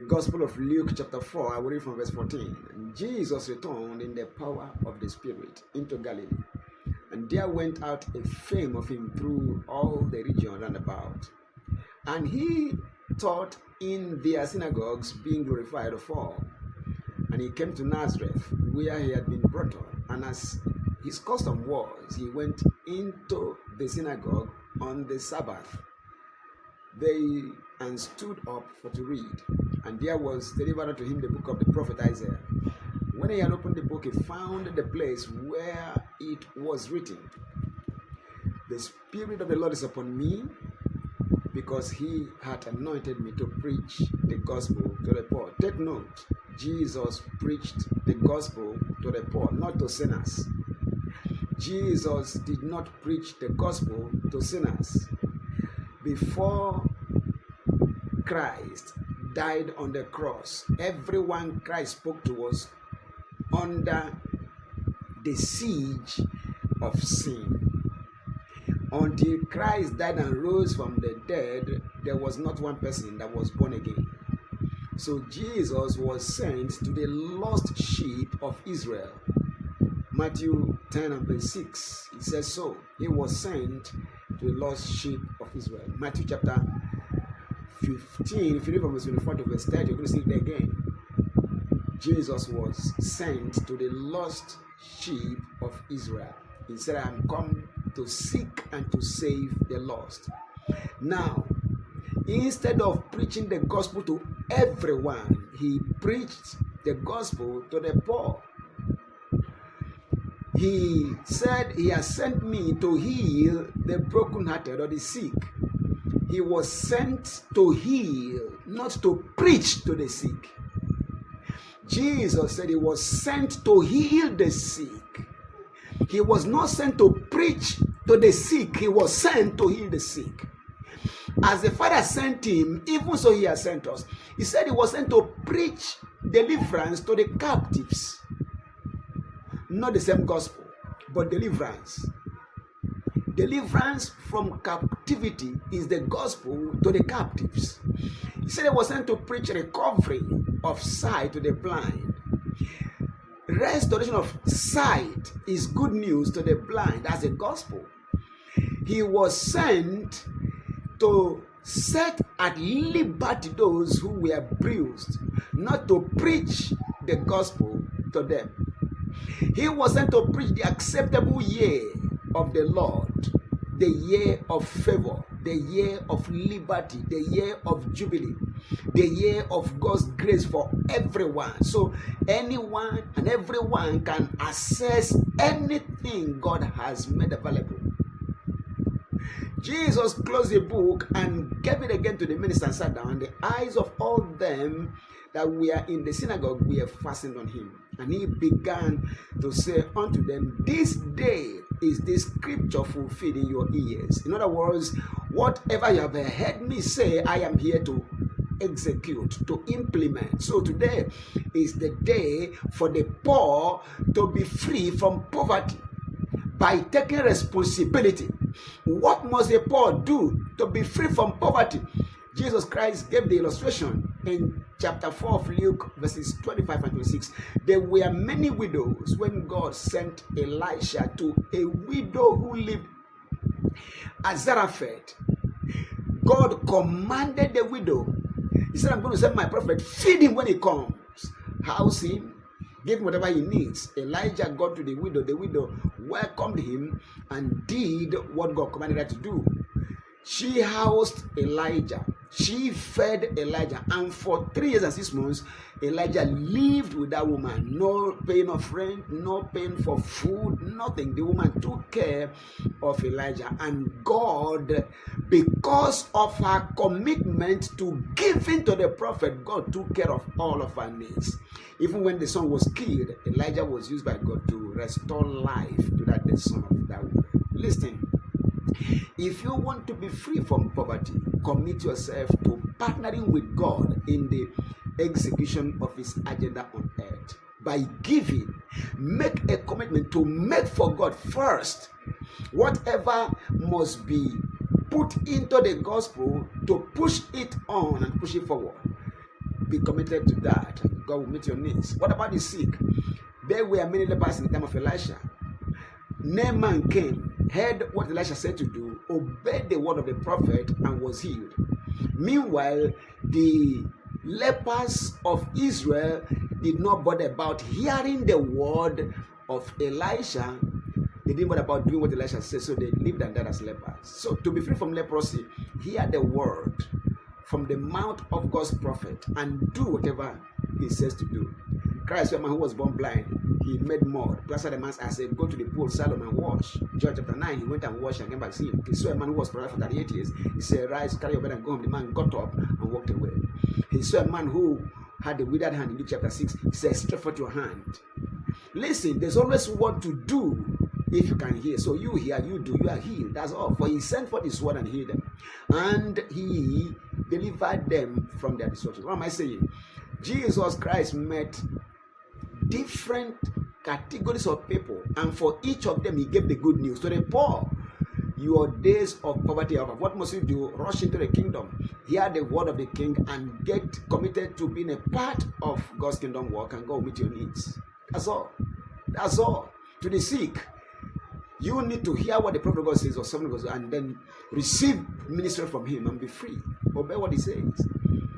Gospel of Luke chapter 4, I will read from verse 14. And Jesus returned in the power of the Spirit into Galilee, and there went out a fame of him through all the region round about. And he taught in their synagogues, being glorified of all. And he came to Nazareth, where he had been brought up. And as his custom was, he went into the synagogue on the Sabbath and stood up to read. And there was delivered unto him the book of the prophet Isaiah. When he had opened the book, he found the place where it was written, "The Spirit of the Lord is upon me, because he hath anointed me to preach the gospel to the poor." Take note, Jesus preached the gospel to the poor, not to sinners. Jesus did not preach the gospel to sinners. Before Christ died on the cross, everyone Christ spoke to was under the siege of sin. Until Christ died and rose from the dead, there was not one person that was born again. So Jesus was sent to the lost sheep of Israel. Matthew 10 and verse 6, it says so. He was sent to the lost sheep of Israel. Matthew chapter 15, if you read from verse 24 to verse 30, you're going to see it again. Jesus was sent to the lost sheep of Israel. He said, "I am come to seek and to save the lost." Now, instead of preaching the gospel to everyone, he preached the gospel to the poor. He said, "He has sent me to heal the brokenhearted or the sick." He was sent to heal, not to preach to the sick. Jesus said he was sent to heal the sick. He was not sent to preach to the sick. He was sent to heal the sick. As the Father sent him, even so he has sent us. He said he was sent to preach deliverance to the captives. Not the same gospel, but deliverance. Deliverance from captivity is the gospel to the captives. He said he was sent to preach recovery of sight to the blind. Restoration of sight is good news to the blind. That's the gospel. He was sent to set at liberty those who were bruised, not to preach the gospel to them. He was sent to preach the acceptable year of the Lord, the year of favor, the year of liberty, the year of jubilee, the year of God's grace for everyone. So anyone and everyone can access anything God has made available. Jesus closed the book and gave it again to the minister and sat down. The eyes of all them that were in the synagogue were fastened on him. And he began to say unto them, "This day is this scripture fulfilled in your ears." In other words, whatever you have heard me say, I am here to execute, to implement. So today is the day for the poor to be free from poverty by taking responsibility. What must the poor do to be free from poverty? Jesus Christ gave the illustration in chapter 4 of Luke, verses 25 and 26. There were many widows when God sent Elisha to a widow who lived at Zarephath. God commanded the widow. He said, "I'm going to send my prophet, feed him when he comes, house him, give him whatever he needs." Elijah got to the widow. The widow welcomed him and did what God commanded her to do. She housed Elijah. She fed Elijah. And for 3 years and 6 months, Elijah lived with that woman. No paying of rent, no paying for food, nothing. The woman took care of Elijah. And God, because of her commitment to giving to the prophet, God took care of all of her needs. Even when the son was killed, Elijah was used by God to restore life to that dead son of that woman. Listen. If you want to be free from poverty, commit yourself to partnering with God in the execution of his agenda on earth. By giving, make a commitment to make for God first. Whatever must be put into the gospel, to push it on and push it forward. be committed to that, and God will meet your needs. What about the sick? There were many lepers in the time of Elisha. Naaman came, heard what Elisha said to do, obeyed the word of the prophet, and was healed. Meanwhile, the lepers of Israel did not bother about hearing the word of Elisha. They didn't bother about doing what Elisha said, so they lived and died as lepers. So to be free from leprosy, hear the word from the mouth of God's prophet and do whatever he says to do. Christ, a man who was born blind, he made mud, plastered the man's eyes, said, go to the pool, Salome, and wash. John chapter 9, he went and washed and came back seeing. He saw a man who was paralyzed for 38 years. He said, rise, carry your bed and go home. The man got up and walked away. He saw a man who had a withered hand in Luke chapter 6. He said, stretch forth your hand. Listen, there's always what to do if you can hear. So you hear, you do, you are healed. That's all. For he sent forth his word and healed them. And he delivered them from their destruction. What am I saying? Jesus Christ met different categories of people, and for each of them he gave the good news. To the poor, your days of poverty are over. What must you do? Rush into the kingdom, hear the word of the king, and get committed to being a part of God's kingdom work, and God will meet your needs. That's all. That's all. To the sick, you need to hear what the prophet God says or something goes, and then receive ministry from him and be free. Obey what he says.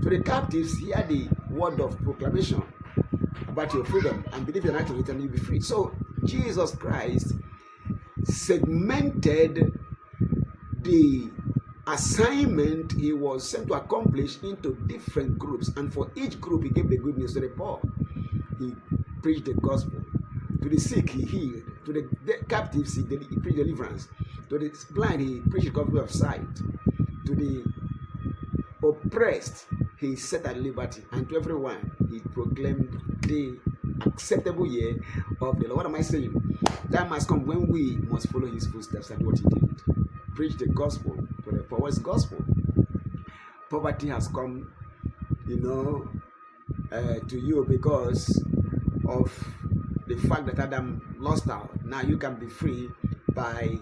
To the captives, hear the word of proclamation about your freedom and believe in act of it, and you'll be free. So Jesus Christ segmented the assignment he was sent to accomplish into different groups, and for each group he gave the good news. To the poor, he preached the gospel. To the sick, he healed. To the captives, he preached deliverance. To the blind, he preached the gospel of sight. To the oppressed, he set at liberty. And to everyone, he proclaimed the acceptable year of the Lord. What am I saying? Time has come when we must follow his footsteps and what he did. Preach the gospel to the poor. What's gospel? Poverty has come, to you because of the fact that Adam lost out. Now you can be free by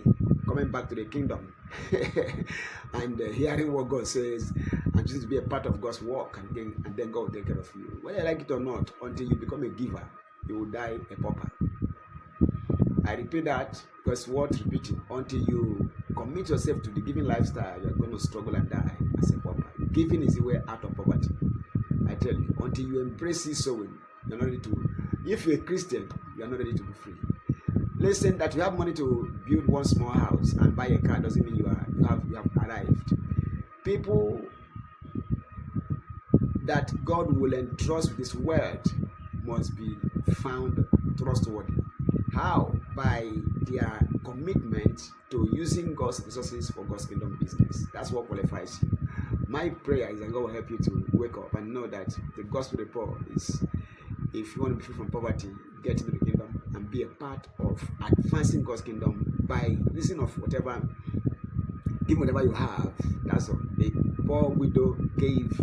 coming back to the kingdom and hearing what God says, and just be a part of God's work, and then God will take care of you. Whether you like it or not, until you become a giver, you will die a pauper. I repeat that because worth repeating. Until you commit yourself to the giving lifestyle, you're going to struggle and die as a pauper. Giving is the way out of poverty. I tell you, until you embrace his sowing, you're not ready to. If you're a Christian, you're not ready to be free. Listen, that you have money to build one small house and buy a car doesn't mean you have arrived. People that God will entrust with his word must be found trustworthy. How? By their commitment to using God's resources for God's kingdom business. That's what qualifies you. My prayer is that God will help you to wake up and know that the gospel report is, if you want to be free from poverty, get into the kingdom and be a part of advancing God's kingdom by reason of whatever, give whatever you have. That's all. The poor widow gave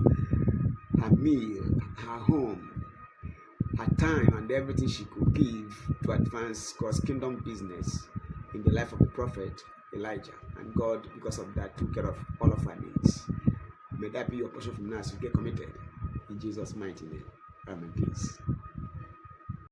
her meal, her home, her time, and everything she could give to advance God's kingdom business in the life of the prophet Elijah. And God, because of that, took care of all of her needs. May that be your portion from now as you get committed. In Jesus' mighty name. Amen. Peace.